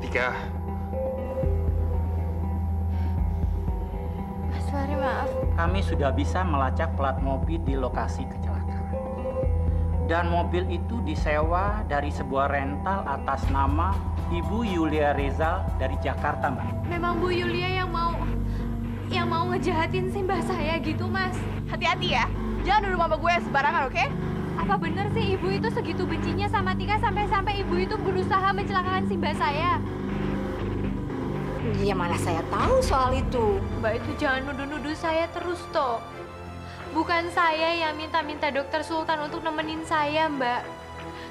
Tika. Mas Fahri, maaf. Kami sudah bisa melacak plat mobil di lokasi kecelakaan. Dan mobil itu disewa dari sebuah rental atas nama Ibu Yulia Rezal dari Jakarta, Mbak. Memang Bu Yulia yang mau ngejahatin si mbah saya gitu, Mas. Hati-hati ya, jangan nuduh mama gue sembarangan, oke? Apa bener sih ibu itu segitu bencinya sama Tika sampai ibu itu berusaha mencelakakan si mbah saya? Ya mana saya tahu soal itu. Mbak itu jangan nuduh-nuduh saya terus, toh. Bukan saya yang minta-minta dokter Sultan untuk nemenin saya, Mbak.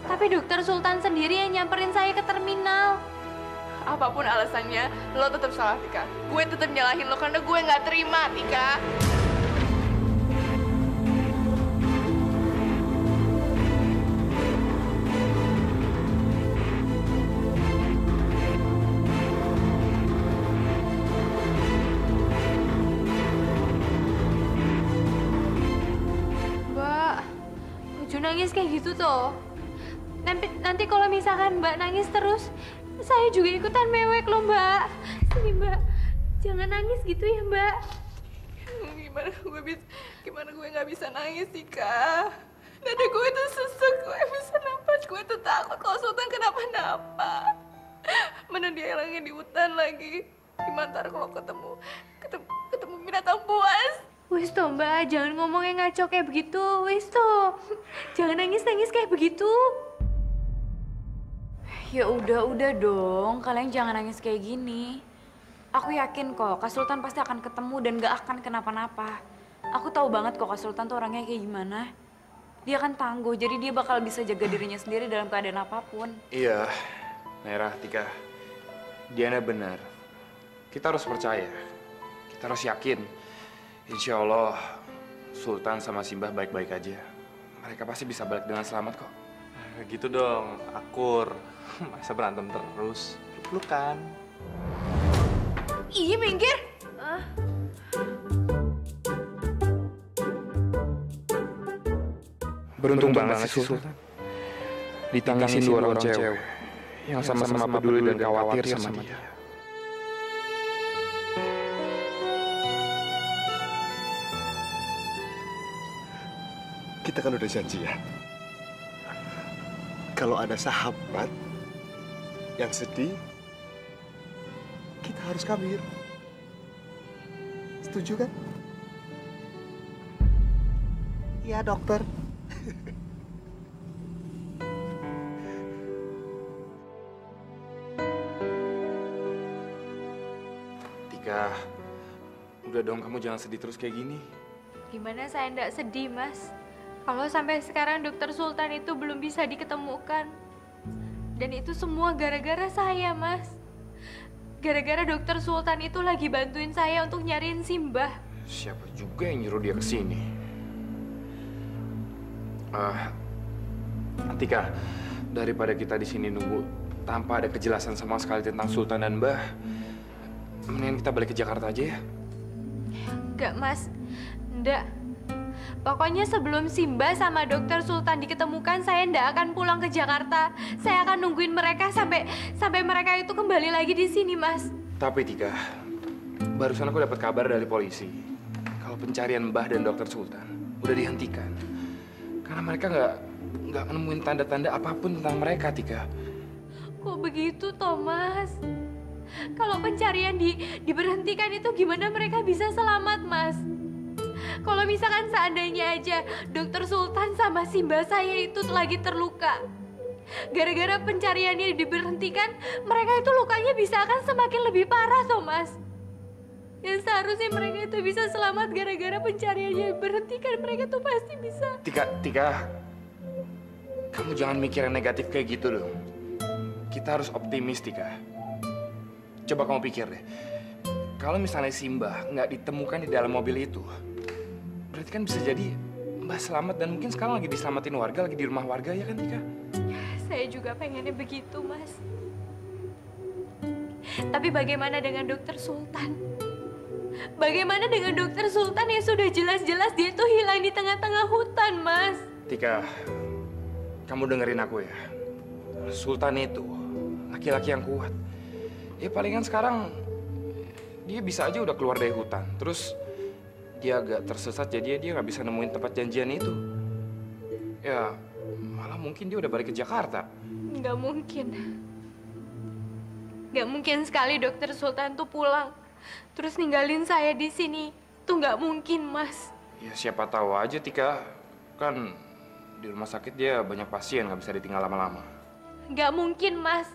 Tapi dokter Sultan sendiri yang nyamperin saya ke terminal. Apapun alasannya, lo tetap salah, Tika. Gue tetap nyalahin lo karena gue nggak terima, Tika. Mbak, Uju nangis kayak gitu toh. Nanti kalau misalkan Mbak nangis terus, saya juga ikutan mewek loh, Mbak. Sini, Mbak. Jangan nangis gitu ya, Mbak. Gimana gue nggak bisa nangis, Tika? Dada gue tuh sesek, gue bisa nafas, gue tuh takut kalau Sultan kenapa-napa. Mana dia hilangnya di hutan lagi. Gimana ntar kalau ketemu binatang buas? Wis toh, Mbak, jangan ngomongnya ngaco kayak begitu. Wis toh. Jangan nangis-nangis kayak begitu. Ya udah dong. Kalian jangan nangis kayak gini. Aku yakin kok Kak Sultan pasti akan ketemu dan gak akan kenapa-napa. Aku tahu banget kok Kak Sultan tuh orangnya kayak gimana. Dia kan tangguh, jadi dia bakal bisa jaga dirinya sendiri dalam keadaan apapun. Iya, Naira, Tika. Diana benar. Kita harus percaya. Kita harus yakin. Insya Allah, Sultan sama Simbah baik-baik aja. Mereka pasti bisa balik dengan selamat kok. Gitu dong, akur. Masa berantem terus? Peluk-pelukan. Ih, minggir! Beruntung banget sih Sultan. Ditangisin dua orang cewek yang sama-sama peduli dan khawatir sama dia. Kita kan udah janji ya. Kalau ada sahabat yang sedih, kita harus kabir. Setuju kan? Iya, dokter. Tika, udah dong kamu jangan sedih terus kayak gini. Gimana saya ndak sedih, Mas? Kalau sampai sekarang dokter Sultan itu belum bisa diketemukan. Dan itu semua gara-gara saya, Mas. Gara-gara dokter Sultan itu lagi bantuin saya untuk nyariin Simbah. Siapa juga yang nyuruh dia ke sini? Tika, daripada kita di sini nunggu tanpa ada kejelasan sama sekali tentang Sultan dan Mbah, mendingan kita balik ke Jakarta aja ya. Enggak, Mas. Enggak. Pokoknya sebelum Simbah sama dokter Sultan diketemukan, saya ndak akan pulang ke Jakarta. Saya akan nungguin mereka sampai mereka itu kembali lagi di sini, Mas. Tapi Tika, barusan aku dapat kabar dari polisi kalau pencarian Mbah dan dokter Sultan udah dihentikan karena mereka nggak nemuin tanda-tanda apapun tentang mereka, Tika. Kok begitu, Thomas? Kalau pencarian diberhentikan itu gimana mereka bisa selamat, Mas? Kalau misalkan seandainya aja dokter Sultan sama Simbah saya itu lagi terluka, gara-gara pencariannya diberhentikan, mereka itu lukanya bisa akan semakin lebih parah, Thomas. Yang seharusnya mereka itu bisa selamat gara-gara pencariannya diberhentikan, mereka tuh pasti bisa. Tika, kamu jangan mikir yang negatif kayak gitu dong. Kita harus optimis, Tika. Coba kamu pikir deh, kalau misalnya Simbah nggak ditemukan di dalam mobil itu, berarti kan bisa jadi Mbah selamat dan mungkin sekarang lagi diselamatin warga, lagi di rumah warga, ya kan, Tika? Saya juga pengennya begitu, Mas. Tapi bagaimana dengan dokter Sultan? Bagaimana dengan dokter Sultan yang sudah jelas-jelas dia tuh hilang di tengah-tengah hutan, Mas? Tika, kamu dengerin aku ya. Sultan itu laki-laki yang kuat. Ya palingan sekarang dia bisa aja udah keluar dari hutan. Terus dia agak tersesat jadi dia nggak bisa nemuin tempat janjian itu. Ya malah mungkin dia udah balik ke Jakarta. Nggak mungkin. Nggak mungkin sekali Dokter Sultan tuh pulang terus ninggalin saya di sini. Tuh nggak mungkin, Mas. Ya siapa tahu aja, Tika. Kan di rumah sakit dia banyak pasien, nggak bisa ditinggal lama-lama. Nggak mungkin, Mas.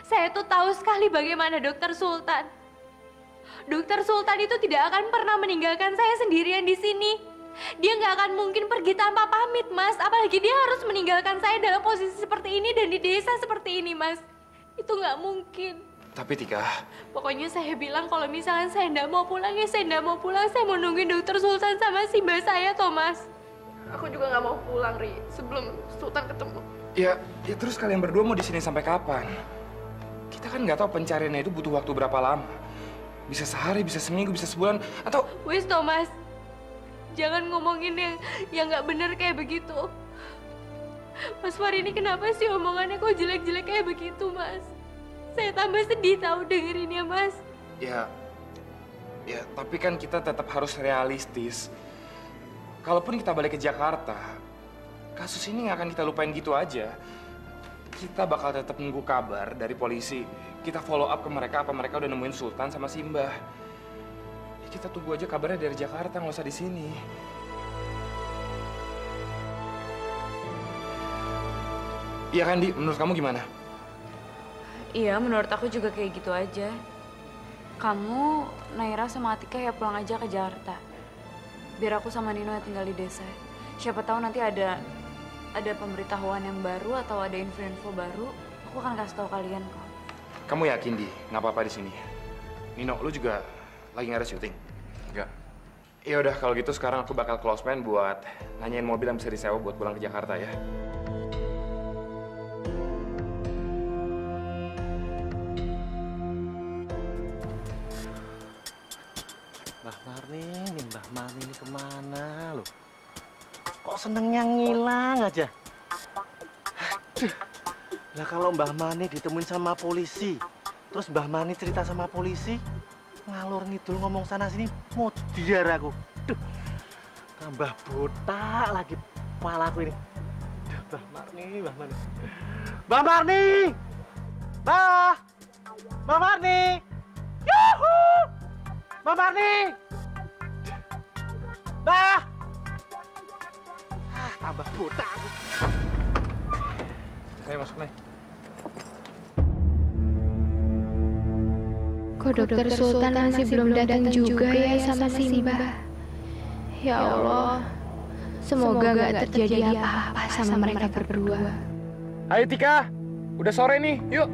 Saya tuh tahu sekali bagaimana Dokter Sultan. Dokter Sultan itu tidak akan pernah meninggalkan saya sendirian di sini. Dia nggak akan mungkin pergi tanpa pamit, Mas. Apalagi dia harus meninggalkan saya dalam posisi seperti ini dan di desa seperti ini, Mas. Itu nggak mungkin. Tapi Tika, pokoknya saya bilang kalau misalnya saya nggak mau pulang, ya saya nggak mau pulang. Saya mau nungguin Dokter Sultan sama Simba saya, Thomas. Aku juga nggak mau pulang, Ri, sebelum Sultan ketemu. ya terus kalian berdua mau di sini sampai kapan? Kita kan nggak tahu pencariannya itu butuh waktu berapa lama. Bisa sehari, bisa seminggu, bisa sebulan, atau... Wes, Thomas. Jangan ngomongin yang nggak benar kayak begitu. Mas Fahri ini kenapa sih omongannya kok jelek-jelek kayak begitu, Mas? Saya tambah sedih tahu dengerinnya, Mas. Ya, tapi kan kita tetap harus realistis. Kalaupun kita balik ke Jakarta, kasus ini nggak akan kita lupain gitu aja. Kita bakal tetap nunggu kabar dari polisi. Kita follow up ke mereka, apa mereka udah nemuin Sultan sama Simbah. Ya, kita tunggu aja kabarnya dari Jakarta, nggak usah di sini. Iya kan, Di? Menurut kamu gimana? Iya, menurut aku juga kayak gitu aja. Kamu, Naira sama Atika ya pulang aja ke Jakarta. Biar aku sama Nino yang tinggal di desa. Siapa tahu nanti ada pemberitahuan yang baru atau ada info-info baru, aku akan kasih tahu kalian kok. Kamu yakin, Di? Nggak apa-apa di sini? Nino, lu juga lagi nggak ada syuting? Enggak. Ya udah, kalau gitu sekarang aku bakal close man buat nanyain mobil yang bisa disewa buat pulang ke Jakarta ya. Mbah Marni ini kemana loh? Kok senengnya ngilang aja? Aduh. Lah kalau Mbah Marni ditemuin sama polisi, terus Mbah Marni cerita sama polisi, ngalur ngidul ngomong sana sini, modiar aku. Duh, tambah botak lagi kepalaku ini. Duh, Mbah Marni. Mbah Marni! Mbah Marni! Yuhu! Mbah Marni! Mbah! Tambah botak aku. Saya masuk nih. Kok Dokter Sultan masih belum datang juga ya sama Simbah? Ya Allah, semoga nggak terjadi apa-apa sama mereka berdua. Ayo Tika, udah sore nih, yuk.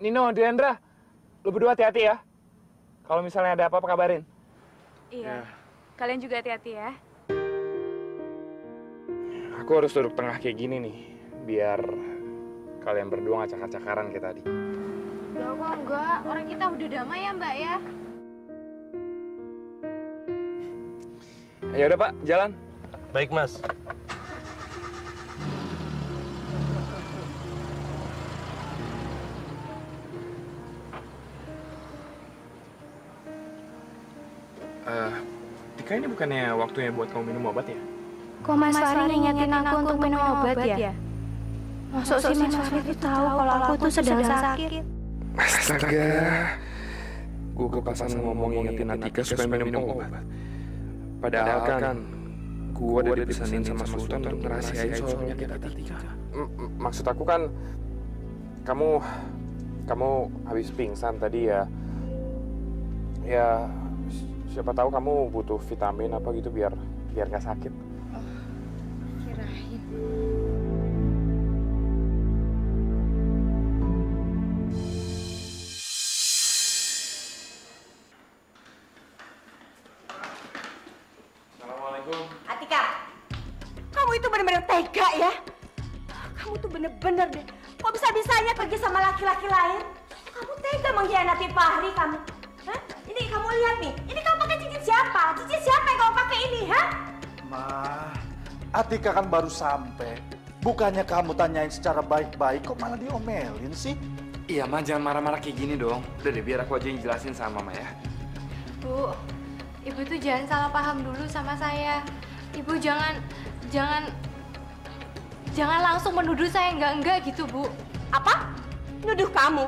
Nino, Diandra, lu berdua hati-hati ya. Kalau misalnya ada apa-apa kabarin. Iya, kalian juga hati-hati ya. Aku harus duduk tengah kayak gini nih, biar kalian berdua nggak cakar-cakaran kayak tadi. Enggak, orang kita udah damai ya Mbak ya. Ya udah Pak, jalan. Baik, Mas. Tika, ini bukannya waktunya buat kamu minum obat ya? Kok Mas Fahri ngingetin aku untuk minum obat ya? Maksud sih Mas Fahri itu tahu kalau aku tuh sedang sakit? Astaga, gue kepasan ngomong ingetin Atika supaya minum obat. Padahal kan gue udah dipesanin sama Sultan untuk ngerahasiain soal penyakit Atika. Maksud aku kan, kamu habis pingsan tadi ya. Ya, siapa tahu kamu butuh vitamin apa gitu biar nggak sakit. Kirain. Assalamualaikum. Atika, kamu itu benar-benar tega ya? Kamu tuh bener-bener deh. Kok bisa-bisanya pergi sama laki-laki lain? Kamu tega mengkhianati Fahri kamu. Hah? Ini kamu lihat nih. Ini kamu pakai cincin siapa? Cincin siapa yang kamu pakai ini, hah? Ma, Atika kan baru sampai. Bukannya kamu tanyain secara baik-baik, kok malah diomelin sih? Iya, Ma, jangan marah-marah kayak gini dong. Udah deh, biar aku aja yang jelasin sama Mama ya. Bu, Ibu tuh jangan salah paham dulu sama saya. Ibu jangan langsung menuduh saya enggak gitu, Bu. Apa? Nuduh kamu?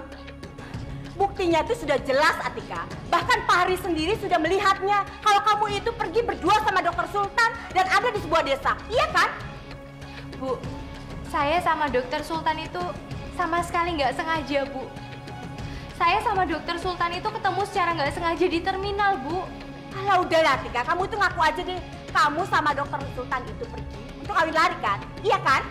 Buktinya itu sudah jelas, Atika. Bahkan Pak Hari sendiri sudah melihatnya kalau kamu itu pergi berdua sama Dokter Sultan dan ada di sebuah desa. Iya kan? Bu, saya sama Dokter Sultan itu sama sekali nggak sengaja, Bu. Saya sama Dokter Sultan itu ketemu secara nggak sengaja di terminal, Bu. Alah udahlah, Atika. Kamu itu ngaku aja deh. Kamu sama Dokter Sultan itu pergi untuk kawin lari kan? Iya kan?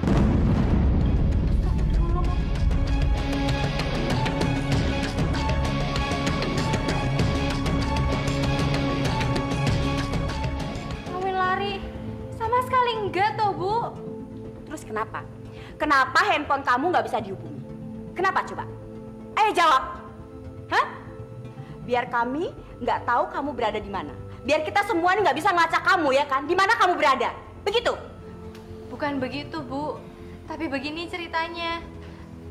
Sekali enggak toh, Bu. Terus kenapa? Kenapa handphone kamu nggak bisa dihubungi? Kenapa coba? Ayo jawab. Hah? Biar kami nggak tahu kamu berada di mana. Biar kita semua nggak bisa ngelacak kamu ya kan? Di mana kamu berada? Begitu? Bukan begitu, Bu. Tapi begini ceritanya.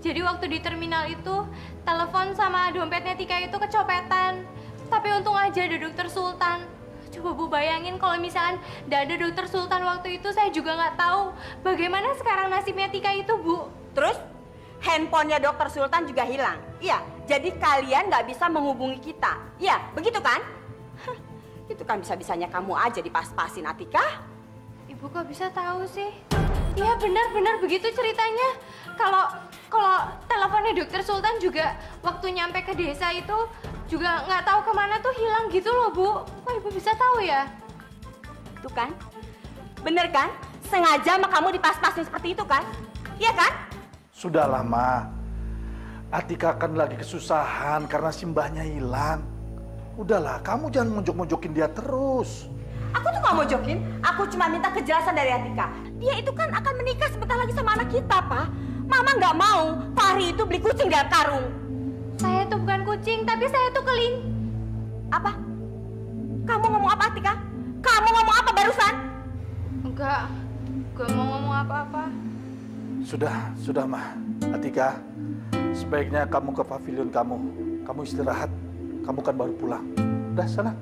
Jadi waktu di terminal itu, telepon sama dompetnya Tika itu kecopetan. Tapi untung aja ada Dokter Sultan. Coba Bu bayangin kalau misalkan nggak ada Dokter Sultan waktu itu, saya juga nggak tahu bagaimana sekarang nasibnya Tika itu, Bu. Terus handphonenya Dokter Sultan juga hilang. Iya, jadi kalian nggak bisa menghubungi kita. Iya, begitu kan? Itu kan bisa-bisanya kamu aja dipas-pasin, Atika. Ibu kok bisa tahu sih? Iya benar-benar begitu ceritanya. Kalau teleponnya Dokter Sultan juga waktu nyampe ke desa itu juga nggak tahu kemana tuh hilang gitu loh, Bu. Kok Ibu bisa tahu ya? Tuh kan? Bener kan? Sengaja sama kamu dipas-pasin seperti itu kan? Iya kan? Sudahlah, Ma. Atika kan lagi kesusahan karena simbahnya hilang. Udahlah, kamu jangan mojok-mojokin dia terus. Aku tuh nggak mojokin. Aku cuma minta kejelasan dari Atika. Dia itu kan akan menikah sebentar lagi sama anak kita, Pak. Mama nggak mau Fahri itu beli kucing dalam karung. Saya tuh bukan kucing, tapi saya tuh keling. Apa? Kamu ngomong apa, Atika? Kamu ngomong apa barusan? Enggak mau ngomong apa-apa. Sudah, Ma. Atika, sebaiknya kamu ke pavilion kamu. Kamu istirahat. Kamu kan baru pulang. Udah, sana.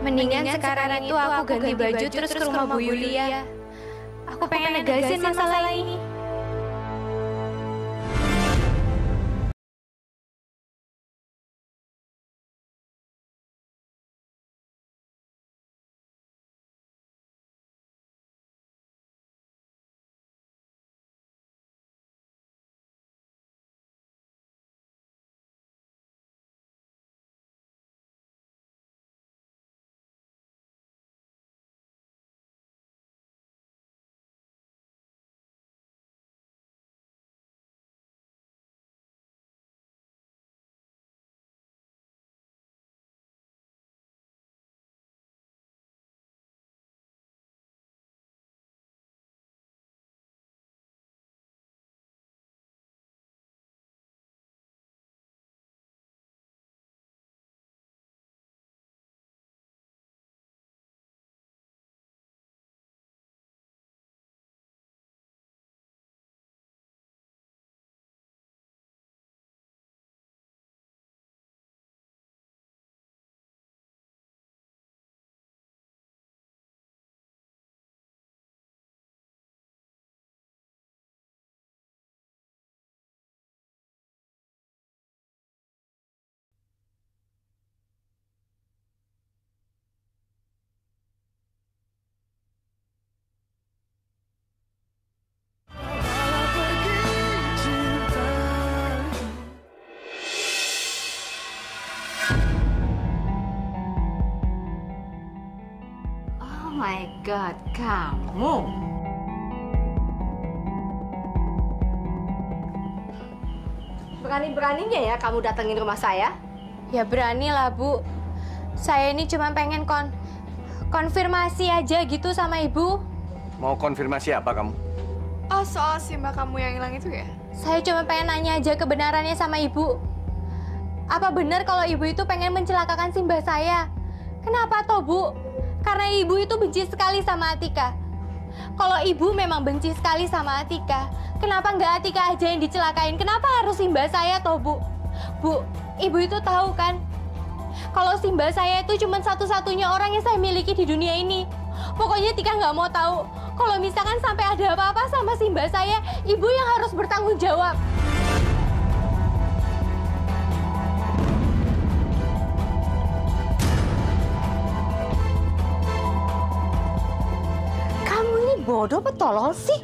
Mendingan sekarang itu aku ganti baju terus ke rumah Bu Yulia. Aku pengen negasin masalah ini. My God, kamu. Berani-beraninya ya kamu datengin rumah saya? Ya berani lah, Bu. Saya ini cuma pengen konfirmasi aja gitu sama Ibu. Mau konfirmasi apa kamu? Oh, soal simbah kamu yang hilang itu ya? Saya cuma pengen nanya aja kebenarannya sama Ibu. Apa benar kalau Ibu itu pengen mencelakakan simbah saya? Kenapa toh, Bu? Karena ibu itu benci sekali sama Atika. Kalau ibu memang benci sekali sama Atika, kenapa nggak Atika aja yang dicelakain? Kenapa harus Simba saya toh, Bu? Bu, ibu itu tahu kan? Kalau Simba saya itu cuma satu-satunya orang yang saya miliki di dunia ini. Pokoknya Tika nggak mau tahu. Kalau misalkan sampai ada apa-apa sama Simba saya, ibu yang harus bertanggung jawab. Kamu ini bodoh apa tolol sih?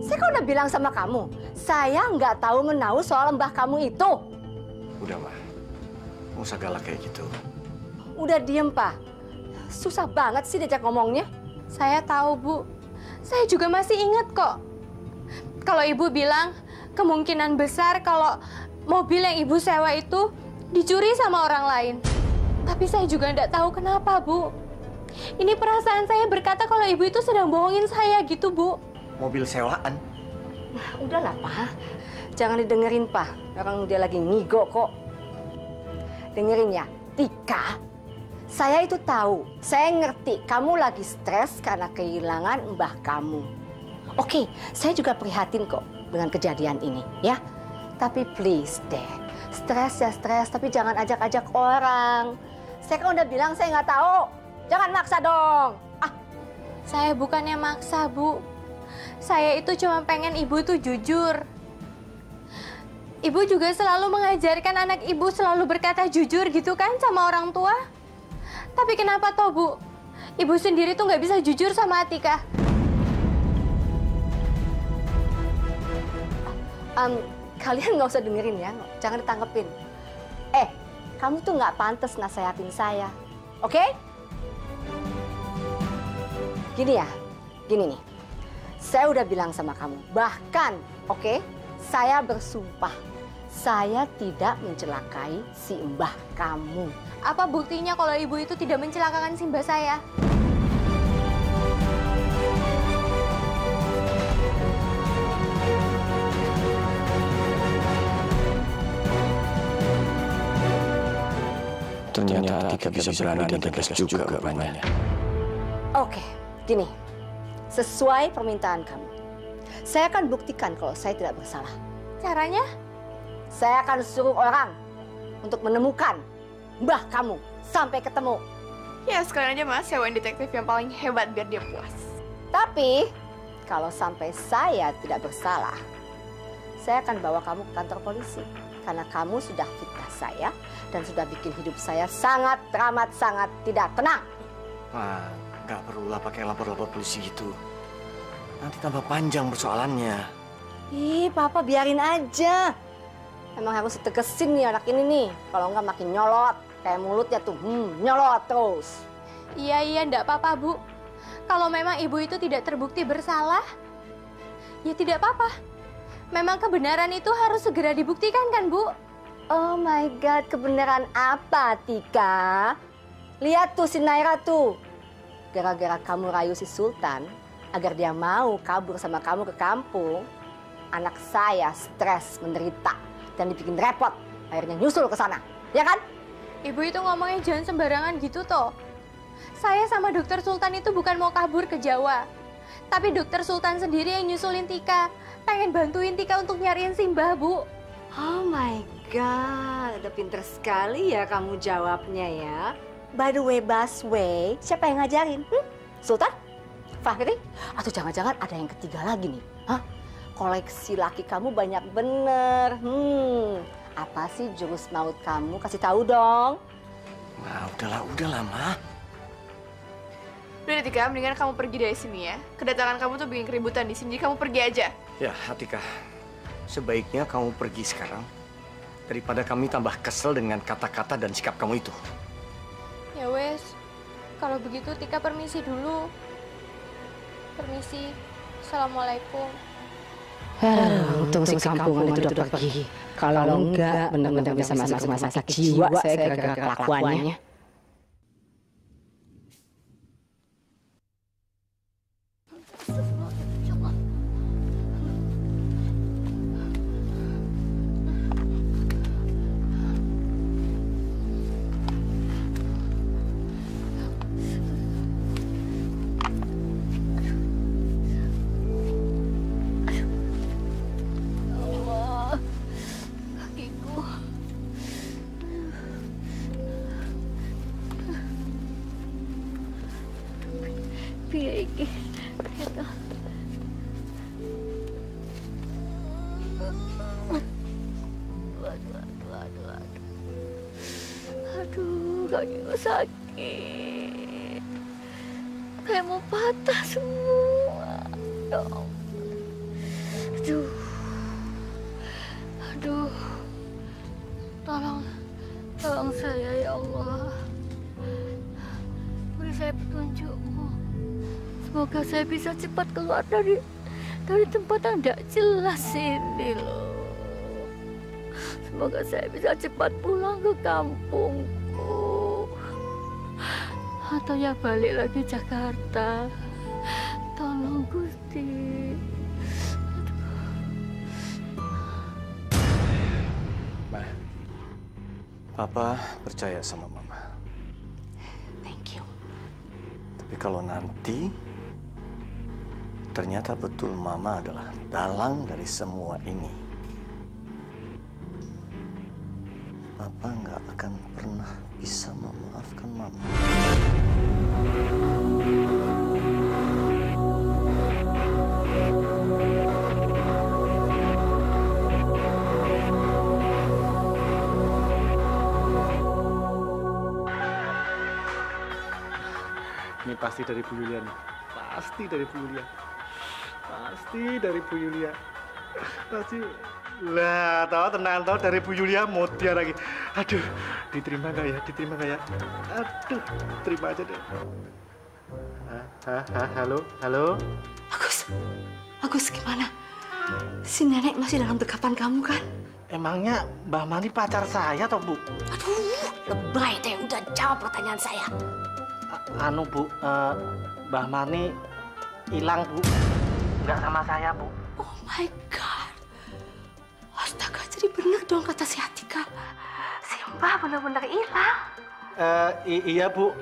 Saya kan udah bilang sama kamu, saya nggak tahu menahu soal mbah kamu itu. Udah, Ma. Nggak usah galak kayak gitu. Udah diem, Pak. Susah banget sih diajak ngomongnya. Saya tahu, Bu. Saya juga masih ingat kok. Kalau ibu bilang, kemungkinan besar kalau mobil yang ibu sewa itu dicuri sama orang lain. Tapi saya juga nggak tahu kenapa, Bu. Ini perasaan saya berkata kalau ibu itu sedang bohongin saya gitu, Bu. Mobil sewaan? Nah, udahlah, Pak. Jangan didengerin, Pak. Orang dia lagi ngigo kok. Dengerin ya, Tika. Saya itu tahu, saya ngerti kamu lagi stres karena kehilangan mbah kamu. Oke, saya juga prihatin kok dengan kejadian ini, ya. Tapi please deh, stres ya stres, tapi jangan ajak-ajak orang. Saya kan udah bilang saya nggak tahu. Jangan maksa dong. Saya bukannya maksa, Bu. Saya itu cuma pengen ibu itu jujur. Ibu juga selalu mengajarkan anak ibu selalu berkata jujur gitu kan sama orang tua. Tapi kenapa toh, Bu? Ibu sendiri tuh nggak bisa jujur sama Atika. Kalian nggak usah dengerin ya, jangan ditangkepin. Kamu tuh nggak pantas nasehatin saya, oke? Gini ya, gini nih. Saya udah bilang sama kamu, bahkan, oke, saya bersumpah, saya tidak mencelakai si mbah kamu. Apa buktinya kalau ibu itu tidak mencelakakan Simba saya? Ternyata Atika bisa berani dan tegas juga rupanya. Oke, gini. Sesuai permintaan kamu. Saya akan buktikan kalau saya tidak bersalah. Caranya? Saya akan suruh orang untuk menemukan mbah kamu sampai ketemu. Ya sekalian aja Mas, sewain detektif yang paling hebat biar dia puas. Tapi kalau sampai saya tidak bersalah, saya akan bawa kamu ke kantor polisi. Karena kamu sudah fitnah saya dan sudah bikin hidup saya sangat teramat, sangat tidak tenang. Wah, nggak perlulah pakai lapor-lapor polisi gitu. Nanti tambah panjang persoalannya. Ih, Papa biarin aja. Emang harus ditegesin nih anak ini nih. Kalau nggak makin nyolot. Kayak mulutnya tuh, nyolot terus. Iya, enggak apa-apa, Bu. Kalau memang ibu itu tidak terbukti bersalah, ya tidak apa-apa. Memang kebenaran itu harus segera dibuktikan kan, Bu? Oh my God, kebenaran apa, Tika? Lihat tuh si Naira tuh. Gara-gara kamu rayu si Sultan, agar dia mau kabur sama kamu ke kampung, anak saya stres, menderita, dan dibikin repot. Akhirnya nyusul ke sana, ya kan? Ibu itu ngomongnya jangan sembarangan gitu toh. Saya sama dokter Sultan itu bukan mau kabur ke Jawa. Tapi dokter Sultan sendiri yang nyusulin Tika. Pengen bantuin Tika untuk nyariin Simba, Bu. Oh my God, udah pinter sekali ya kamu jawabnya ya. By the way, Baswe, siapa yang ngajarin? Sultan? Fahri? Atau jangan-jangan ada yang ketiga lagi nih? Hah? Koleksi laki kamu banyak bener. Apa sih jurus maut kamu? Kasih tahu dong. Nah, udahlah, Ma. Udah Tika, mendingan kamu pergi dari sini ya. Kedatangan kamu tuh bikin keributan di sini, jadi kamu pergi aja. Ya, Atika, sebaiknya kamu pergi sekarang daripada kami tambah kesel dengan kata-kata dan sikap kamu itu. Ya wes, kalau begitu Tika permisi dulu. Permisi. Assalamualaikum. Untung si kampungan itu udah pergi. Kalau enggak, benar-benar bisa masuk rumah sakit jiwa saya gara-gara kelakuannya. piye iki? Gitu. Aduh, kakiku sakit. Kayak mau patah semua. Ya ampun. Aduh. Aduh. Tolong saya ya Allah. Beri saya petunjukmu. Semoga saya bisa cepat keluar dari tempat yang tidak jelas ini loh. Semoga saya bisa cepat pulang ke kampungku. Atau ya balik lagi Jakarta. Tolong Gusti. Ma, Papa percaya sama Mama. Thank you. Tapi kalau nanti ternyata betul Mama adalah dalang dari semua ini, Papa nggak akan pernah bisa memaafkan Mama. Ini pasti dari Bu Yulia nih. Pasti dari Bu Yulia. Pasti dari Bu Yulia. Pasti. Lah, tenang dari Bu Yulia mau dia lagi. Aduh, diterima nggak ya? Diterima nggak ya? Aduh, terima aja deh. Halo. Agus gimana? Si nenek masih dalam dekapan kamu kan? Emangnya Mbah Mani pacar saya toh, Bu? Aduh, lebay deh. Udah jawab pertanyaan saya. Bu, Mbah Mani hilang, Bu. Nggak sama saya, Bu. Oh my God. Astaga, jadi benar dong kata si Atika. Si Mbah benar-benar hilang. Iya, Bu.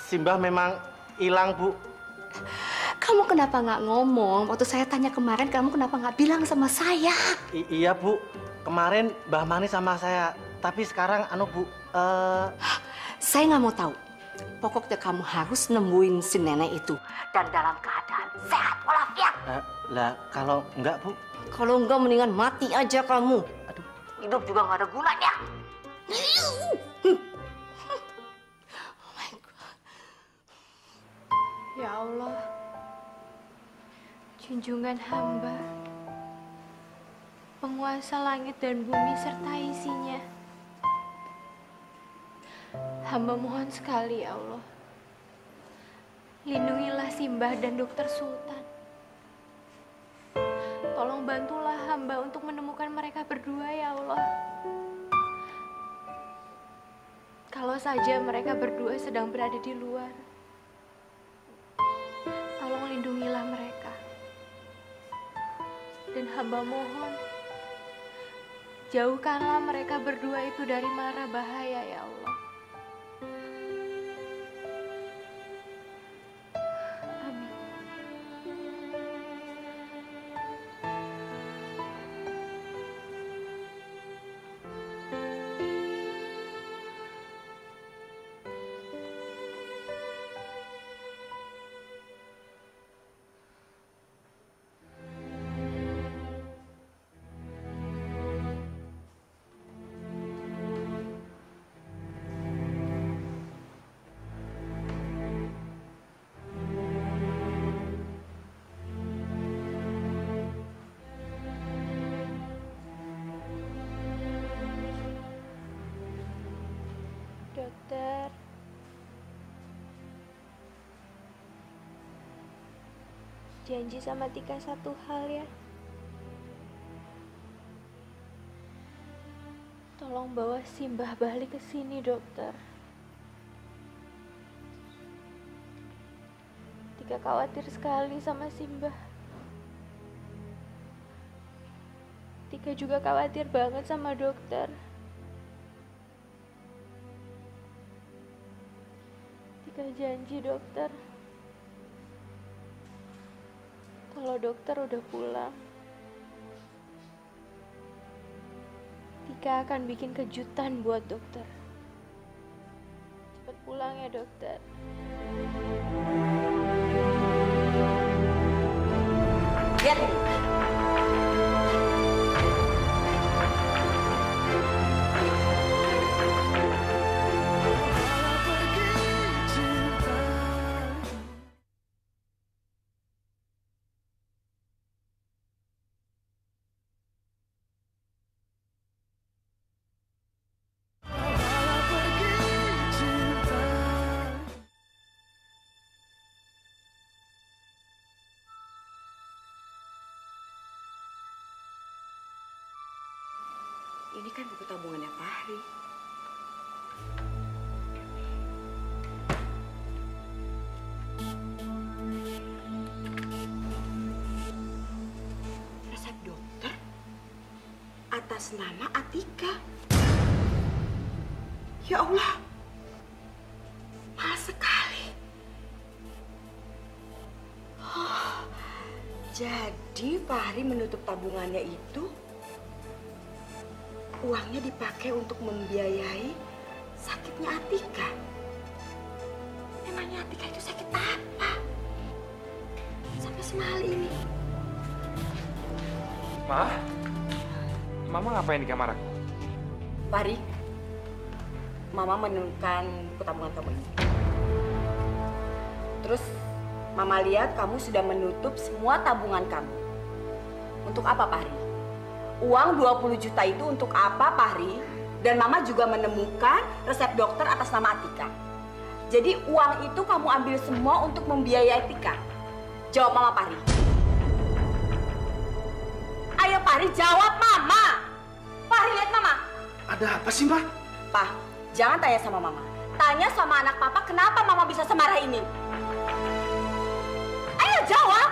Si Mbah memang hilang, Bu. Kamu kenapa nggak ngomong? Waktu saya tanya kemarin, kamu kenapa nggak bilang sama saya? Iya, Bu. Kemarin Mbah Mani sama saya. Tapi sekarang, Bu, Saya nggak mau tahu. Pokoknya kamu harus nemuin si nenek itu. Dan dalam keadaan sehat walafiat. Lah, kalau enggak, Bu? Kalau enggak, mendingan mati aja kamu. Aduh, hidup juga nggak ada gunanya. Oh my God. Ya Allah, junjungan hamba, penguasa langit dan bumi serta isinya. Hamba mohon sekali ya Allah, lindungilah Simbah dan Dokter Sultan. Tolong bantulah hamba untuk menemukan mereka berdua ya Allah. Kalau saja mereka berdua sedang berada di luar, tolong lindungilah mereka. Dan hamba mohon, jauhkanlah mereka berdua itu dari mara bahaya ya Allah. Dokter, janji sama Tika satu hal ya. Tolong bawa Simbah balik ke sini, dokter. Tika khawatir sekali sama Simbah. Tika juga khawatir banget sama dokter. Tika janji, dokter. Kalau dokter udah pulang, Tika akan bikin kejutan buat dokter. Cepat pulang ya, dokter. Lihat ini. Ini kan buku tabungannya Fahri. Resep dokter atas nama Atika. Ya Allah, mahal sekali. Oh, jadi Fahri menutup tabungannya itu uangnya dipakai untuk membiayai sakitnya Atika. Emangnya Atika itu sakit apa? Sampai semahal ini. Ma? Mama ngapain di kamar aku? Fahri, Mama menemukan buku tabungan kamu ini. Terus Mama lihat kamu sudah menutup semua tabungan kamu. Untuk apa, Fahri? Uang 20 juta itu untuk apa, Fahri? Dan Mama juga menemukan resep dokter atas nama Atika. Jadi uang itu kamu ambil semua untuk membiayai Atika. Jawab Mama, Fahri. Ayo, Fahri, jawab Mama. Fahri, lihat Mama. Ada apa sih, Mbak? Pak, jangan tanya sama Mama. Tanya sama anak Papa kenapa Mama bisa semarah ini. Ayo jawab.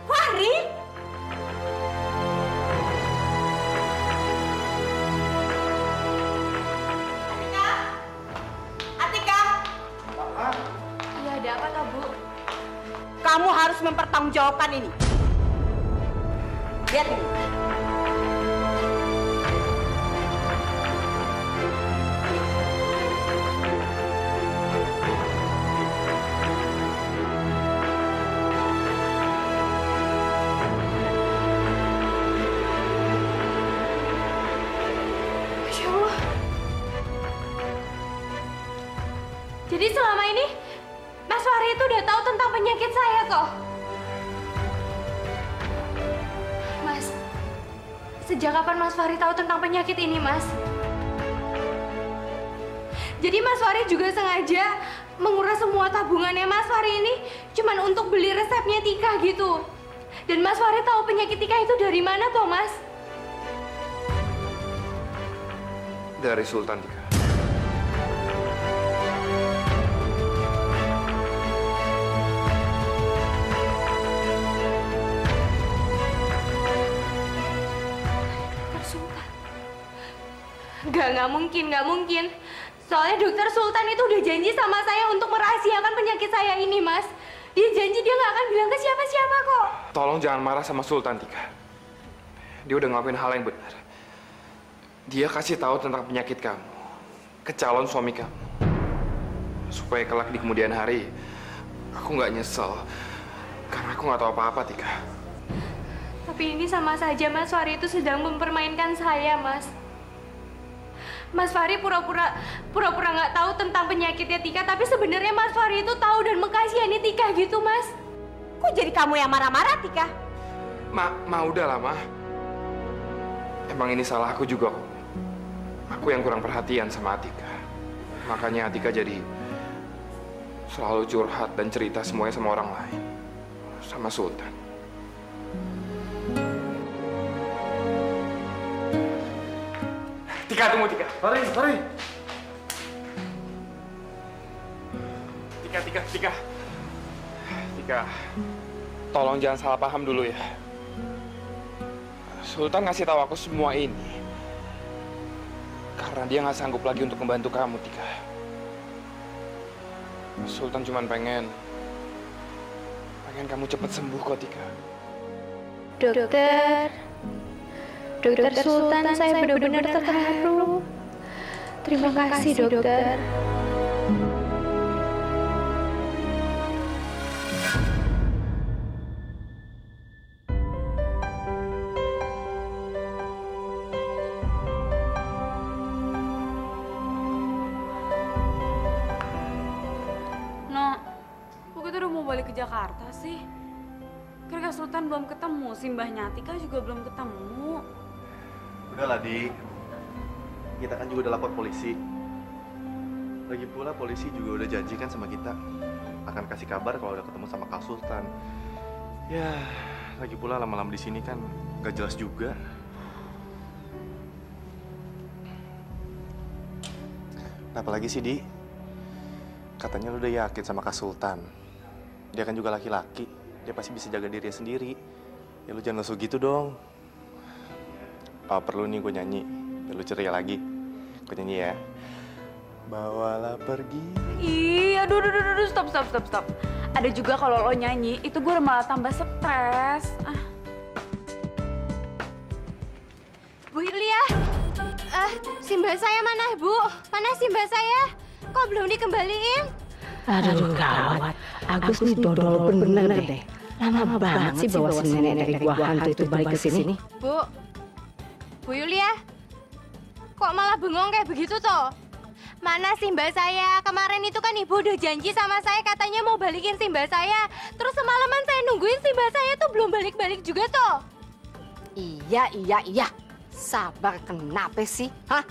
Fahri. Ada apa toh, Bu? Kamu harus mempertanggungjawabkan ini. Lihat ini. Masya Allah. Jadi selama ini Mas Fahri itu udah tahu tentang penyakit saya toh? Mas, sejak kapan Mas Fahri tahu tentang penyakit ini, Mas? Jadi Mas Fahri juga sengaja menguras semua tabungannya Mas Fahri ini cuman untuk beli resepnya Tika gitu. Dan Mas Fahri tahu penyakit Tika itu dari mana toh, Mas? Dari Sultan, Tika. Nggak mungkin. Soalnya dokter Sultan itu udah janji sama saya untuk merahasiakan penyakit saya ini, Mas. Dia janji dia nggak akan bilang ke siapa-siapa kok. Tolong jangan marah sama Sultan, Tika. Dia udah ngelakuin hal yang benar. Dia kasih tahu tentang penyakit kamu ke calon suami kamu. Supaya kelak di kemudian hari, aku nggak nyesel. Karena aku nggak tahu apa-apa, Tika. Tapi ini sama saja Mas Fahri itu sedang mempermainkan saya, Mas. Mas Fahri pura-pura nggak tahu tentang penyakitnya Tika, tapi sebenarnya Mas Fahri itu tahu dan mengkasihani Tika gitu, Mas. Kok jadi kamu yang marah-marah, Tika? Ma udah lah, Ma. Emang ini salah aku juga kok. Aku yang kurang perhatian sama Atika. Makanya Atika jadi selalu curhat dan cerita semuanya sama orang lain. Sama Sultan. Tika, tunggu, Tika. Fahri. Tika. Tolong jangan salah paham dulu ya. Sultan ngasih tahu aku semua ini karena dia nggak sanggup lagi untuk membantu kamu, Tika. Sultan cuma pengen kamu cepat sembuh kok, Tika. Dokter Sultan, saya benar-benar terharu. Terima kasih, dokter. balik ke Jakarta sih? Kan Kak Sultan belum ketemu, simbahnya Atika juga belum ketemu. Udahlah, Di. Kita kan juga udah lapor polisi. Lagi pula polisi juga udah janji kan sama kita akan kasih kabar kalau udah ketemu sama Kak Sultan. Ya, lagi pula lama-lama di sini kan gak jelas juga. Apalagi sih, Di? Katanya lu udah yakin sama Kak Sultan. Dia kan juga laki-laki. Dia pasti bisa jaga dirinya sendiri. Ya lu jangan lesu gitu dong. Oh, perlu nih gue nyanyi. Biar lu ceria lagi. Gue nyanyi ya. Bawalah pergi. Ih, aduh, stop. Ada juga kalau lo nyanyi, itu gue malah tambah stres. Bu Yulia, simbah saya mana, Bu? Mana simbah saya? Kok belum dikembaliin? Aduh, gawat. Agus nih dodol bener deh. Lama banget sih bawa si nenek dari gua hantu itu balik ke sini. Bu Yulia, kok malah bengong kayak begitu toh? Mana simbah saya? Kemarin itu kan ibu udah janji sama saya katanya mau balikin simbah saya. Terus semalaman saya nungguin simbah saya tuh belum balik-balik juga toh. Iya. Sabar kenapa sih? Hah?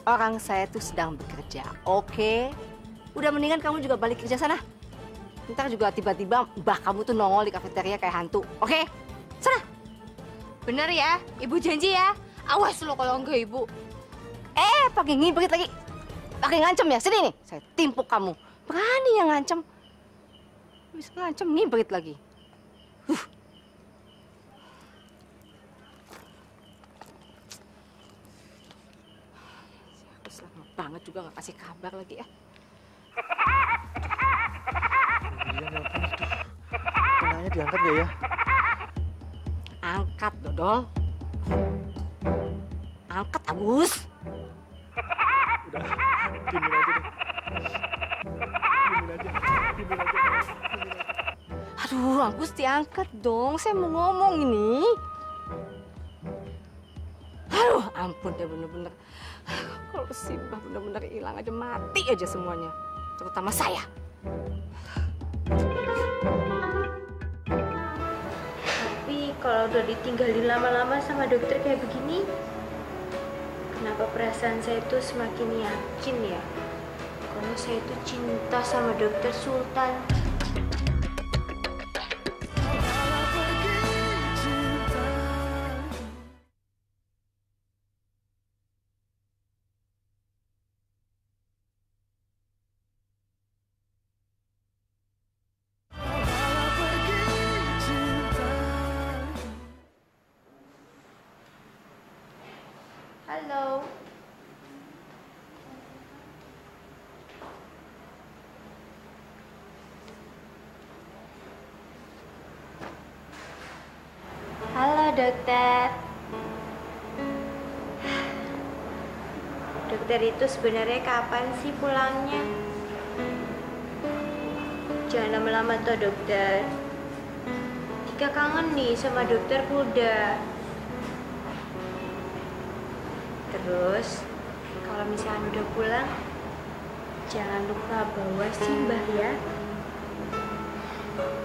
Orang saya tuh sedang bekerja, oke? Udah mendingan kamu juga balik kerja sana. Ntar juga tiba-tiba mbah kamu tuh nongol di kafeteria kayak hantu, oke? Sana. Bener ya? Ibu janji ya? Awas lo kalau enggak, Ibu. Pakai ngibrit lagi. Pakai ngancem ya? Sini nih, saya timpuk kamu. Berani yang ngancem. Bisa ngancem, ngibrit lagi. Aku lama banget juga nggak kasih kabar lagi ya. Dia nelfon itu. Kenanya diangkat gak ya? Angkat, Dodol. Angkat, Agus. Udah, diemin aja deh. Aduh, Agus diangkat dong. Saya mau ngomong ini. Aduh, ampun deh bener-bener. Kalau Simbah bener-bener hilang aja, mati aja semuanya. Terutama saya. Tapi kalau udah ditinggalin lama-lama sama dokter kayak begini, kenapa perasaan saya tuh semakin yakin ya kalau saya tuh cinta sama dokter Sultan. Halo. Halo, dokter. Dokter itu sebenarnya kapan sih pulangnya? Jangan lama-lama toh, dokter. Tika kangen nih sama dokter Huda. Terus, kalau misalnya udah pulang, jangan lupa bawa Simbah ya.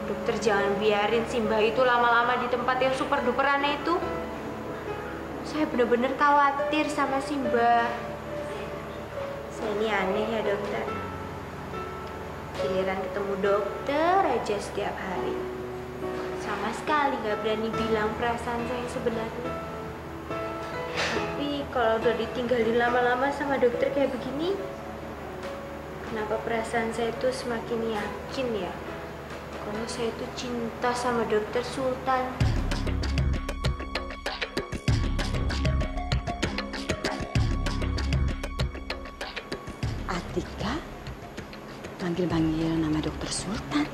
Dokter jangan biarin Simbah itu lama-lama di tempat yang super duper aneh itu. Saya bener-bener khawatir sama Simbah. Saya ini aneh ya dokter. Giliran ketemu dokter aja setiap hari. Sama sekali gak berani bilang perasaan saya sebenarnya. Tapi kalau udah ditinggalin lama-lama sama dokter kayak begini, kenapa perasaan saya tuh semakin yakin ya kalau saya tuh cinta sama dokter Sultan. Atika manggil-manggil nama dokter Sultan.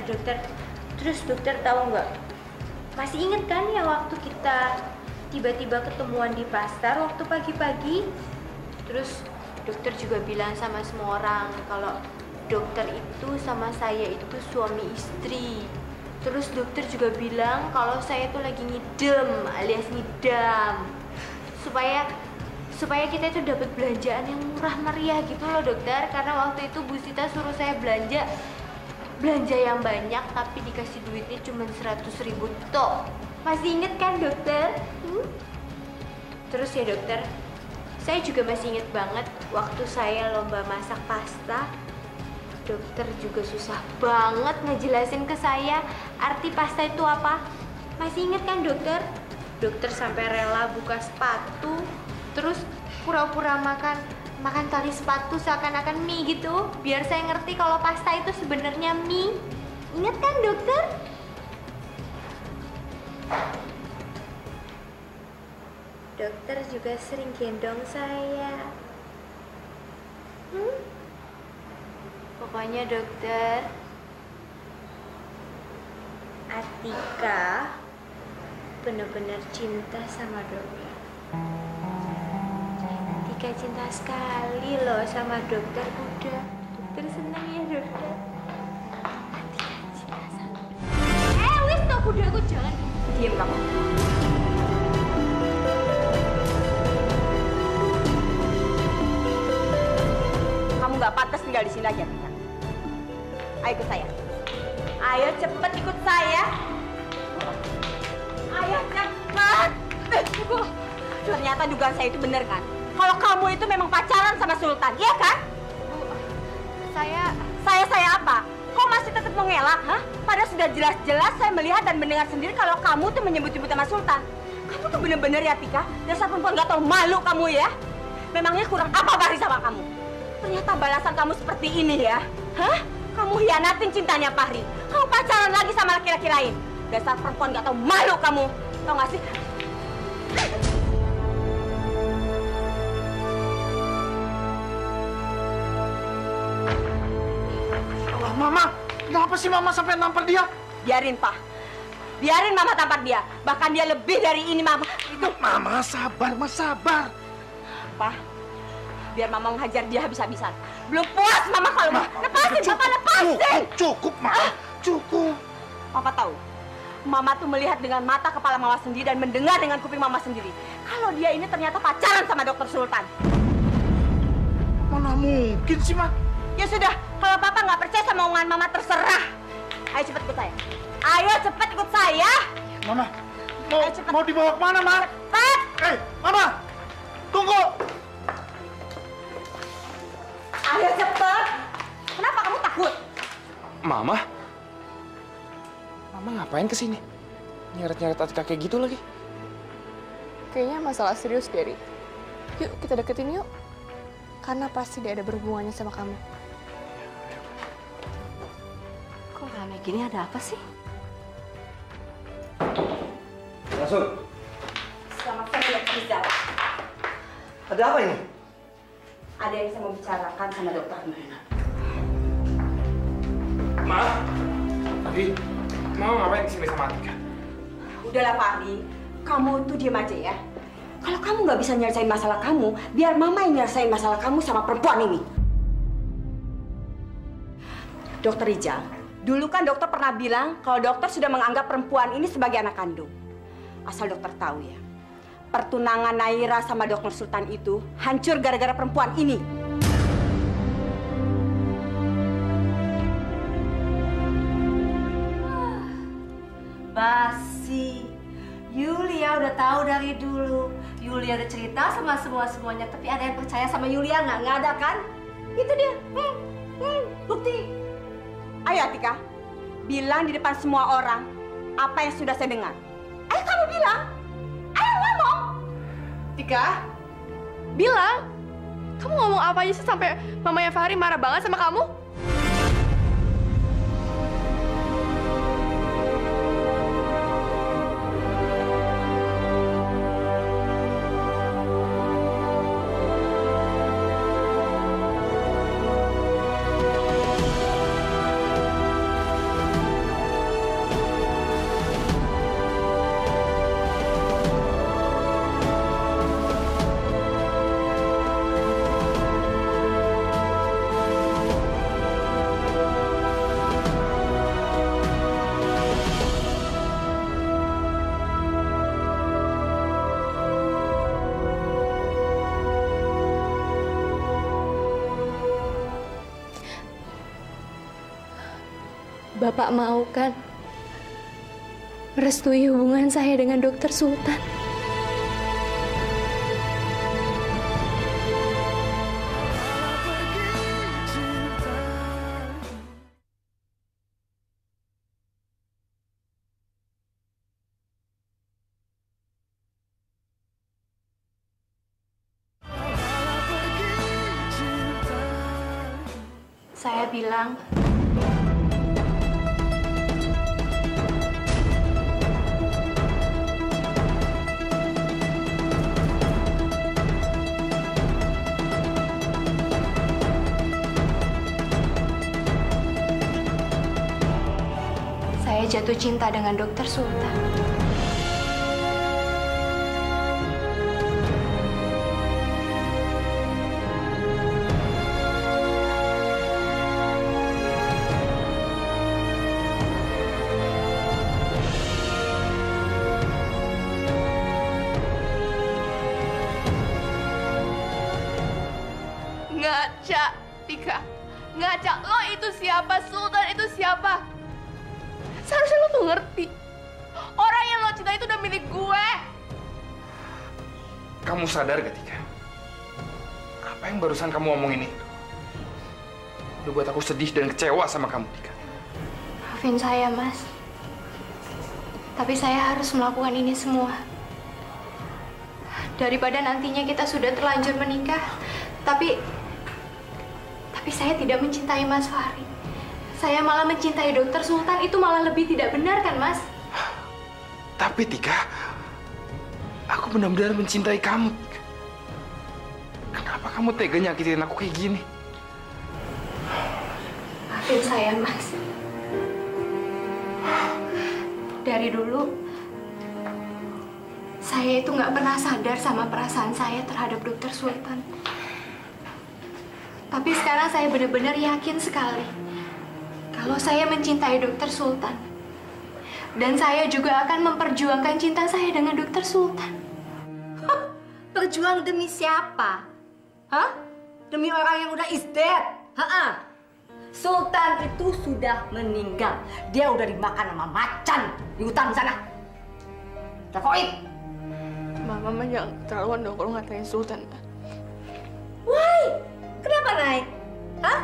Dokter. Terus dokter tahu nggak? Masih inget kan ya waktu kita tiba-tiba ketemuan di pasar waktu pagi-pagi? Terus dokter juga bilang sama semua orang kalau dokter itu sama saya itu suami istri. Terus dokter juga bilang kalau saya itu lagi ngidam alias ngidam. supaya kita itu dapat belanjaan yang murah meriah gitu loh dokter. Karena waktu itu Bu Sita suruh saya belanja yang banyak tapi dikasih duitnya cuma 100.000 toh. Masih inget kan dokter? Terus ya dokter, saya juga masih inget banget waktu saya lomba masak pasta. Dokter juga susah banget ngejelasin ke saya arti pasta itu apa. Masih inget kan dokter? Dokter sampai rela buka sepatu, terus pura-pura makan tali sepatu seakan-akan mie gitu, biar saya ngerti kalau pasta itu sebenarnya mie. Ingat kan dokter? Dokter juga sering gendong saya. Pokoknya dokter, Atika benar-benar cinta sama dokter. Atika cinta sekali loh sama dokter Buddha. Dokter senang ya dokter. Atika cinta sama. Wis toh Buddha, aku jangan. Diam kamu. Kamu nggak pantas tinggal di sini lagi, Atika. Ayo ikut saya. Ayo cepet ikut saya. Ayo cepet. Ternyata dugaan saya itu benar kan? Kalau kamu itu memang pacaran sama Sultan, iya kan? Bu, saya apa? Kok masih tetap mengelak, hah? Padahal sudah jelas-jelas saya melihat dan mendengar sendiri kalau kamu tuh menyebut-nyebut sama Sultan. Kamu tuh bener-bener ya, Tika? Dasar perempuan gak tahu malu kamu ya? Memangnya kurang apa Fahri sama kamu? Ternyata balasan kamu seperti ini ya? Hah? Kamu hianatin cintanya Fahri. Kamu pacaran lagi sama laki-laki lain. Dasar perempuan gak tahu malu kamu. Tahu gak sih? Allah, Mama, kenapa sih Mama sampai nampar dia? Biarin, Pak. Biarin Mama tampar dia. Bahkan dia lebih dari ini, Mama. Mama, sabar, Mas, sabar. Pak, biar Mama menghajar dia habis-habisan. Belum puas Mama kalau lepasin, Mama lepasin. Cukup, Mama. Cukup. Papa tahu, Mama tuh melihat dengan mata kepala Mama sendiri dan mendengar dengan kuping Mama sendiri. Kalau dia ini ternyata pacaran sama Dokter Sultan. Mana mungkin sih, Ma? Ya sudah, kalau Papa nggak percaya sama omongan Mama terserah. Ayo cepet ikut saya. Ayo cepet ikut saya. Mama, mau dibawa kemana, Ma? Cepet. Mama, tunggu. Ayo cepet. Kenapa kamu takut? Mama? Mama ngapain kesini? Nyeret-nyeret Atika kayak gitu lagi? Kayaknya masalah serius, Derry. Yuk, kita deketin yuk. Karena pasti dia ada berhubungannya sama kamu. Kok rame gini, ada apa sih? Masuk. Selamat siang, Dokter Rizal. Ada apa ini? Ada yang saya mau bicarakan sama Dokter Nina. Ma? Tadi, mau ngapain kesini sama Atika? Udahlah, Fahri. Kamu tuh diem aja ya. Kalau kamu nggak bisa nyelesain masalah kamu, biar Mama yang nyelesain masalah kamu sama perempuan ini. Dokter Rizal, dulu kan dokter pernah bilang kalau dokter sudah menganggap perempuan ini sebagai anak kandung. Asal dokter tahu ya, pertunangan Naira sama Dokter Sultan itu hancur gara-gara perempuan ini. Basi. Yulia udah tahu dari dulu. Yulia udah cerita sama semuanya, tapi ada yang percaya sama Yulia nggak? Nggak ada kan? Itu dia. Bukti. Ayo Atika, bilang di depan semua orang apa yang sudah saya dengar. Ayo kamu bilang. Ayo ngomong. Tika, bilang. Kamu ngomong apa aja sih sampai mamanya Fahri marah banget sama kamu? Bapak mau kan merestui hubungan saya dengan Dokter Sultan? Saya bilang, saya jatuh cinta dengan Dokter Sultan. Ngaca, Tika. Ngaca, lo itu siapa? Sultan itu siapa? Seharusnya lo tuh ngerti. Orang yang lo cinta itu udah milik gue. Kamu sadar gak, Tika? Apa yang barusan kamu omongin itu? Udah buat aku sedih dan kecewa sama kamu, Tika. Maafin saya, Mas. Tapi saya harus melakukan ini semua. Daripada nantinya kita sudah terlanjur menikah, tapi saya tidak mencintai Mas Fahri. Saya malah mencintai Dokter Sultan, itu malah lebih tidak benar kan, Mas? Tapi Tika, aku benar-benar mencintai kamu. Kenapa kamu tega nyakitin aku kayak gini? Maafin saya, Mas. Dari dulu, saya itu nggak pernah sadar sama perasaan saya terhadap Dokter Sultan. Tapi sekarang saya benar-benar yakin sekali kalau saya mencintai Dokter Sultan. Dan saya juga akan memperjuangkan cinta saya dengan Dokter Sultan. Berjuang demi siapa? Hah? Demi orang yang udah is dead? Ha-ha. Sultan itu sudah meninggal. Dia udah dimakan sama macan di hutan sana. Tekoin. Mama jangan terlaluan dong kalau ngatain Sultan. Why? Kenapa naik? Hah?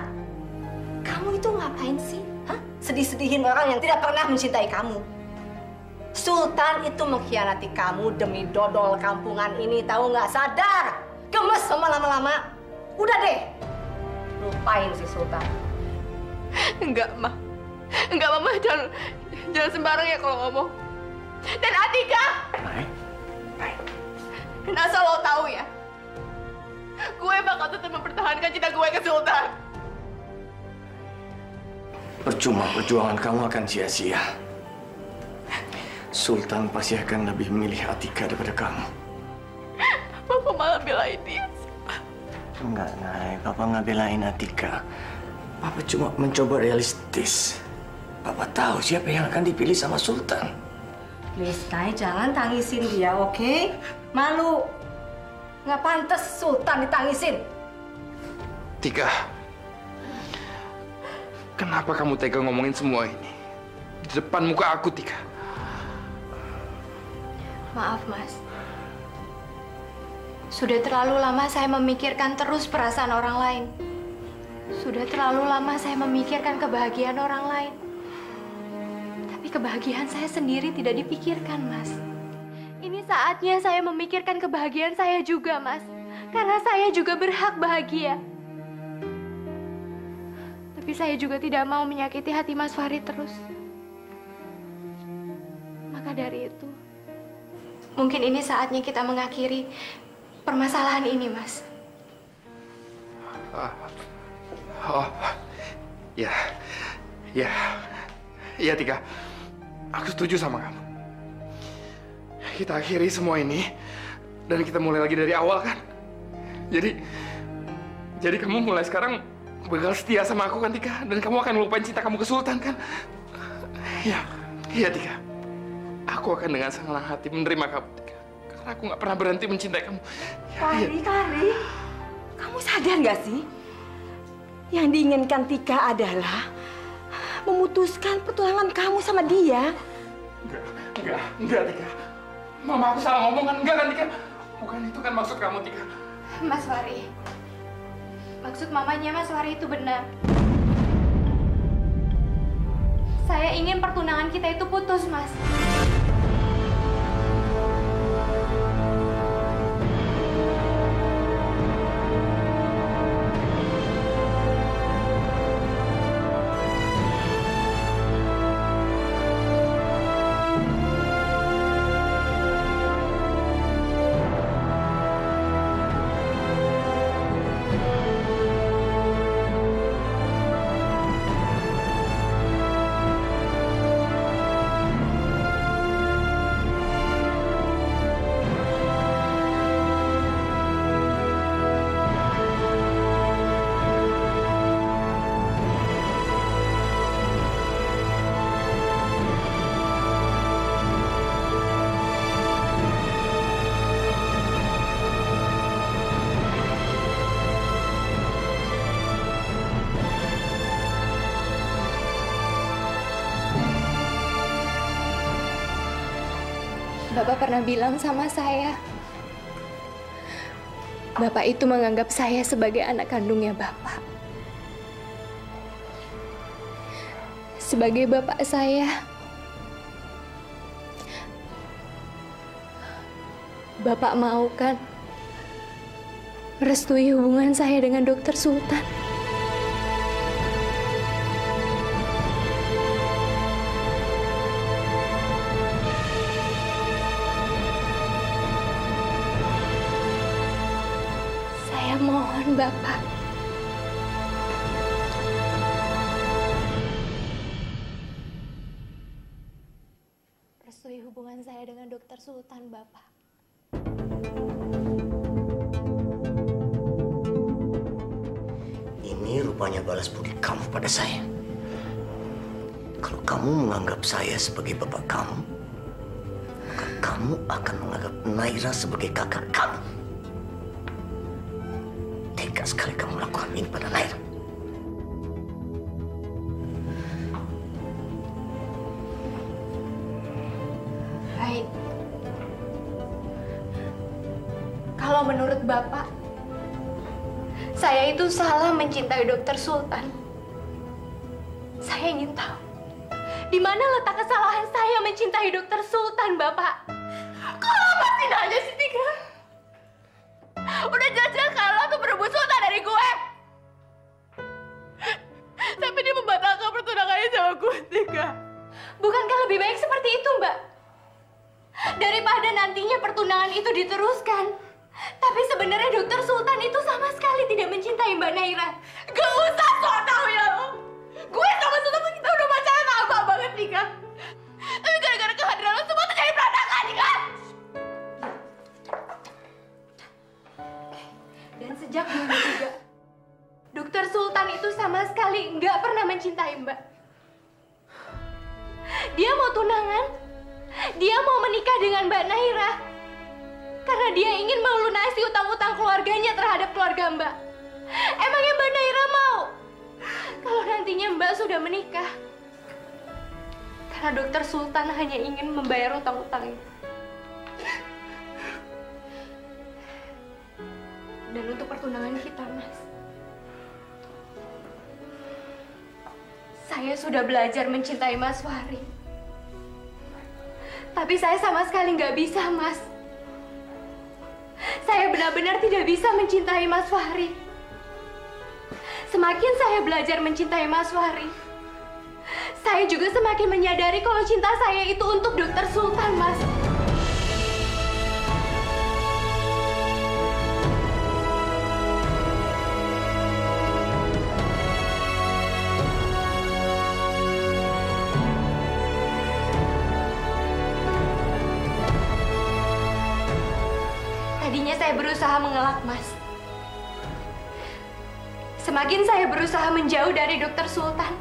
Kamu itu ngapain sih? Hah? Sedih-sedihin orang yang tidak pernah mencintai kamu. Sultan itu mengkhianati kamu demi dodol kampungan ini, tahu nggak? Sadar? Gemes sama lama-lama. Udah deh. Lupain si Sultan. Enggak, Ma. Enggak, Mama. Jangan sembarang ya kalau ngomong. Dan Atika! Dan asal lo tahu ya, gue bakal tetap mempertahankan cinta gue ke Sultan. Percuma perjuangan kamu akan sia-sia. Sultan pasti akan lebih memilih Atika daripada kamu. Papa malah belain dia. Enggak, Nay. Papa nggak belain Atika. Papa cuma mencoba realistis. Papa tahu siapa yang akan dipilih sama Sultan. Please, Nay, jangan tangisin dia, oke? Malu. Nggak pantas Sultan ditangisin. Tika, kenapa kamu tega ngomongin semua ini di depan muka aku, Tika? Maaf, Mas. Sudah terlalu lama saya memikirkan terus perasaan orang lain. Sudah terlalu lama saya memikirkan kebahagiaan orang lain. Tapi kebahagiaan saya sendiri tidak dipikirkan, Mas. Ini saatnya saya memikirkan kebahagiaan saya juga, Mas. Karena saya juga berhak bahagia. Tapi saya juga tidak mau menyakiti hati Mas Fahri terus. Maka dari itu, mungkin ini saatnya kita mengakhiri permasalahan ini, Mas. Ya, Tika. Aku setuju sama kamu. Kita akhiri semua ini dan kita mulai lagi dari awal, kan? Jadi kamu mulai sekarang bakal setia sama aku, kan, Tika? Dan kamu akan lupain cinta kamu ke Sultan, kan? Iya, Tika. Aku akan dengan senang hati menerima kamu, Tika. Karena aku nggak pernah berhenti mencintai kamu. Kari, kamu sadar nggak sih? Yang diinginkan Tika adalah memutuskan pertunangan kamu sama dia. Enggak, Tika. Mama, aku salah ngomong kan? Enggak kan, Tika? Bukan itu kan maksud kamu, Tika. Mas Wari, maksud mamanya Mas Wari itu benar. Saya ingin pertunangan kita itu putus, Mas. Bapak pernah bilang sama saya, Bapak itu menganggap saya sebagai anak kandungnya Bapak. Sebagai Bapak saya, Bapak mau kan merestui hubungan saya dengan Dokter Sultan? Mohon Bapak. Restui hubungan saya dengan Dokter Sultan, Bapak. Ini rupanya balas budi kamu pada saya. Kalau kamu menganggap saya sebagai bapak kamu, maka kamu akan menganggap Naira sebagai kakak kamu. Tega sekali kamu melakukan ini pada Naira. Baik. Kalau menurut Bapak, saya itu salah mencintai Dokter Sultan. Saya ingin tahu, di mana letak kesalahan saya mencintai Dokter Sultan, Bapak? Kalau masih nanya sih, Tika? Udah jelas-jelas kalau tuh berebut Sultan dari gue. Tapi dia membatalkan pertunangannya sama gue, Tika. Bukankah lebih baik seperti itu, Mbak? Daripada nantinya pertunangan itu diteruskan. Tapi sebenarnya Dokter Sultan itu sama sekali tidak mencintai Mbak Naira. Gak usah sok tau ya lo. Gue sama Sultan kita udah pacaran lama banget, Tika. Tapi gara-gara kehadiran lo semua terjadi berantakan, Tika. Dan sejak dulu juga, Dokter Sultan itu sama sekali nggak pernah mencintai Mbak. Dia mau tunangan, dia mau menikah dengan Mbak Naira. Karena dia ingin melunasi utang-utang keluarganya terhadap keluarga Mbak. Emangnya Mbak Naira mau? Kalau nantinya Mbak sudah menikah. Karena Dokter Sultan hanya ingin membayar utang-utangnya. Dan untuk pertunangan kita, Mas, saya sudah belajar mencintai Mas Wari. Tapi saya sama sekali nggak bisa, Mas. Saya benar-benar tidak bisa mencintai Mas Wari. Semakin saya belajar mencintai Mas Wari, saya juga semakin menyadari kalau cinta saya itu untuk Dokter Sultan, Mas. Tadinya saya berusaha mengelak, Mas. Semakin saya berusaha menjauh dari Dokter Sultan,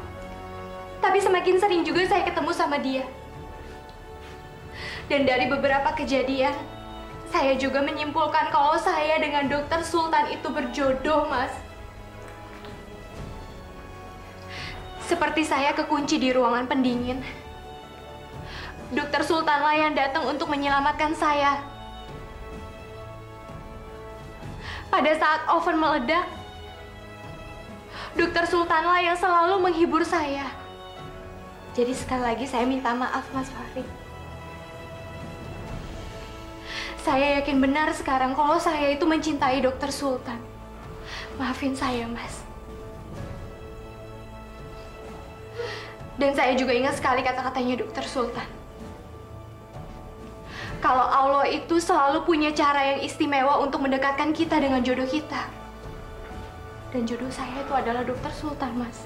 tapi semakin sering juga saya ketemu sama dia. Dan dari beberapa kejadian, saya juga menyimpulkan kalau saya dengan Dokter Sultan itu berjodoh, Mas. Seperti saya kekunci di ruangan pendingin. Dokter Sultanlah yang datang untuk menyelamatkan saya. Pada saat oven meledak, Dokter Sultanlah yang selalu menghibur saya. Jadi sekali lagi saya minta maaf, Mas Farid. Saya yakin benar sekarang kalau saya itu mencintai Dokter Sultan. Maafin saya, Mas. Dan saya juga ingat sekali kata-katanya Dokter Sultan. Kalau Allah itu selalu punya cara yang istimewa untuk mendekatkan kita dengan jodoh kita. Dan jodoh saya itu adalah Dokter Sultan, Mas.